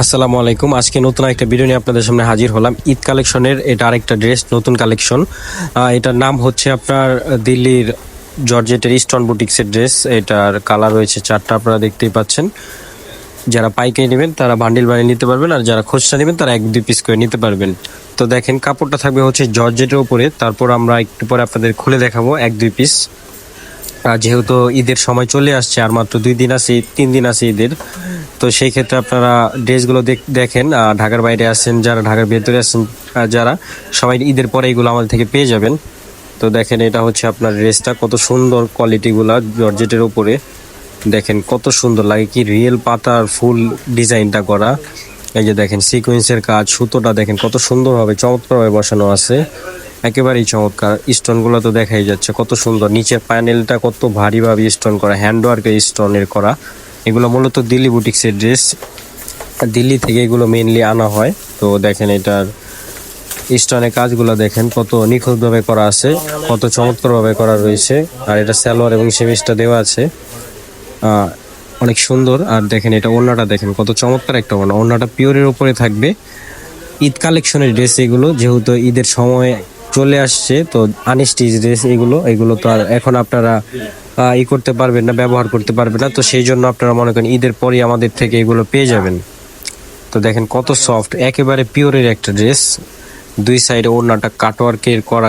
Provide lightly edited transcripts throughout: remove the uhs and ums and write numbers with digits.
আসসালামু আলাইকুম। আজকে নতুন একটা ভিডিও নিয়ে আপনাদের সামনে হাজির হলাম। ঈদ কালেকশনের এটা আরেকটা ড্রেস, নতুন কালেকশন। এটার নাম হচ্ছে আপনার দিল্লির জর্জেটের ইস্টন বুটিক্সের ড্রেস। এটার কালার রয়েছে 4টা, আপনারা দেখতেই পাচ্ছেন। যারা পাইকারি নেবেন তারা বান্ডিল বানিয়ে নিতে পারবেন, আর যারা খুচরা নেবেন তারা 1-2 পিস করে নিতে পারবেন। তো দেখেন, কাপড়টা থাকবে হচ্ছে জর্জেটের উপরে। তারপর আমরা একটু পরে আপনাদের খুলে দেখাবো 1-2 পিস। যেহেতু ঈদের সময় চলে আসছে, আর মাত্র 2 দিন আছে, 3 দিন আছে ঈদের, তো সেই ক্ষেত্রে আপনারা ড্রেসগুলো দেখেন। ঢাকার বাইরে আসছেন যারা, ঢাকার ভেতরে আসছেন যারা, সবাই ঈদের পরে এগুলো আমাদের থেকে পেয়ে যাবেন। তো দেখেন, এটা হচ্ছে আপনার ড্রেসটা, কত সুন্দর কোয়ালিটিগুলা জর্জেটের উপরে। দেখেন কত সুন্দর লাগে, কি রিয়েল পাতার ফুল ডিজাইনটা করা। এই যে দেখেন সিকোয়েন্সের কাজ, সুতোটা দেখেন কত সুন্দরভাবে চমৎকারভাবে বসানো আছে, একেবারেই চমৎকার। স্টোনগুলো তো দেখাই যাচ্ছে কত সুন্দর, নিচের প্যানেলটা কত ভারীভাবে স্টোন করা, হ্যান্ডওয়ার্কের স্টোনের করা। এগুলো মূলত দিল্লি বুটিক্সের ড্রেস, দিল্লি থেকে এগুলো মেইনলি আনা হয়। তো দেখেন এটার স্টোনের কাজগুলো দেখেন কত নিখুঁতভাবে করা আছে, কত চমৎকারভাবে করা রয়েছে। আর এটা সালোয়ার এবং সেমিজটা দেওয়া আছে, অনেক সুন্দর। আর দেখেন এটা ওড়নাটা দেখেন কত চমৎকার একটা ওড়না, ওড়নাটা পিওরের উপরে থাকবে। ঈদ কালেকশনের ড্রেস এগুলো, যেহেতু ঈদের সময় চলে আসছে, তো আনস্টিচ ড্রেস এগুলো তো আর এখন আপনারা করতে পারবেন না, ব্যবহার করতে পারবেন না। তো সেই জন্য আপনারা মনে করেন ঈদের পরেই আমাদের থেকে এগুলো পেয়ে যাবেন। তো দেখেন কত সফট, একেবারে পিওরের একটা ড্রেস। দুই সাইডে ওড়নাটা কাটওয়ার্কের করা,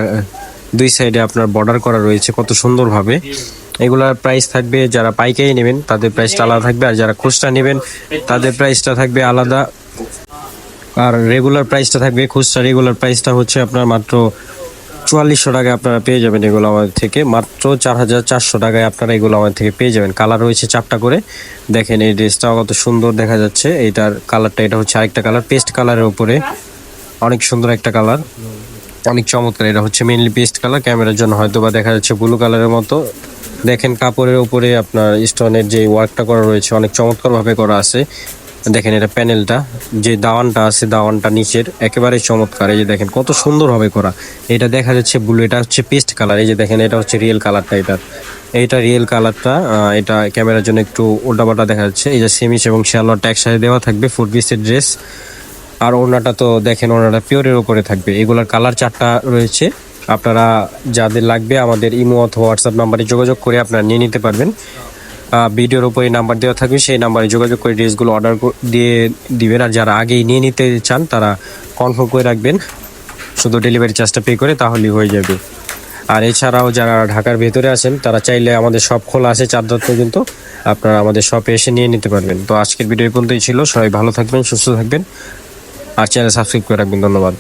দুই সাইডে আপনার বর্ডার করা রয়েছে কত সুন্দরভাবে। এগুলার প্রাইস থাকবে, যারা পাইকারি নেবেন তাদের প্রাইসটা আলাদা থাকবে, আর যারা খুচরা নেবেন তাদের প্রাইসটা থাকবে আলাদা। আর রেগুলার প্রাইসটা থাকবে, খুচরা রেগুলার প্রাইসটা হচ্ছে আপনার মাত্র 4400 টাকায় আপনারা পেয়ে যাবেন এগুলো আমাদের থেকে। মাত্র 4400 টাকায় আপনারা এগুলো আমাদের থেকে পেয়ে যাবেন। কালার রয়েছে 4টা করে। দেখেন এই ড্রেসটাও কত সুন্দর দেখা যাচ্ছে। এইটার কালারটা, এটা হচ্ছে আরেকটা কালার, পেস্ট কালারের উপরে, অনেক সুন্দর একটা কালার, অনেক চমৎকার। এটা হচ্ছে মেইনলি পেস্ট কালার, ক্যামেরার জন্য হয়তো বা দেখা যাচ্ছে ব্লু কালারের মতো। দেখেন কাপড়ের উপরে আপনার স্টোনের যে ওয়ার্কটা করা রয়েছে অনেক চমৎকারভাবে করা আছে। দেখেন এটা প্যানেলটা, যে দাওয়ানটা আছে, দাওয়ানটা নিচের একেবারে চমৎকার। এই যে দেখেন কত সুন্দরভাবে করা। এটা দেখা যাচ্ছে ব্লু, এটা হচ্ছে পেস্ট কালার। এই যে দেখেন এটা হচ্ছে রিয়েল কালারটা, এইটা রিয়েল কালারটা। এটা ক্যামেরার জন্য একটু উল্টাপাল্টা দেখা যাচ্ছে। এই যে সেমিস এবং সালোয়ারটা একসাথে দেওয়া থাকবে, 4 পিসের ড্রেস। আর ওড়নাটা তো দেখেন, ওড়নাটা পিওরের উপরে থাকবে। এগুলার কালার 4টা রয়েছে। আপনারা যাদের লাগবে আমাদের ইমো অথবা হোয়াটসঅ্যাপ নাম্বারে যোগাযোগ করে আপনারা নিয়ে নিতে পারবেন। ভিডিওর উপরে নাম্বার দেওয়া থাকবে, সেই নাম্বারে যোগাযোগ করে ড্রেসগুলো অর্ডার দিয়ে দিবেন। আর যারা আগেই নিয়ে নিতে চান তারা কনফার্ম করে রাখবেন, শুধু ডেলিভারি চার্জটা পে করে তাহলেই হয়ে যাবে। আর এছাড়াও যারা ঢাকার ভেতরে আছেন তারা চাইলে আমাদের শপ খোলা আছে 4 রাত পর্যন্ত, আপনারা আমাদের শপে এসে নিয়ে নিতে পারবেন। তো আজকের ভিডিও পর্যন্তই ছিল। সবাই ভালো থাকবেন, সুস্থ থাকবেন, আর চ্যানেল সাবস্ক্রাইব করে রাখবেন। ধন্যবাদ।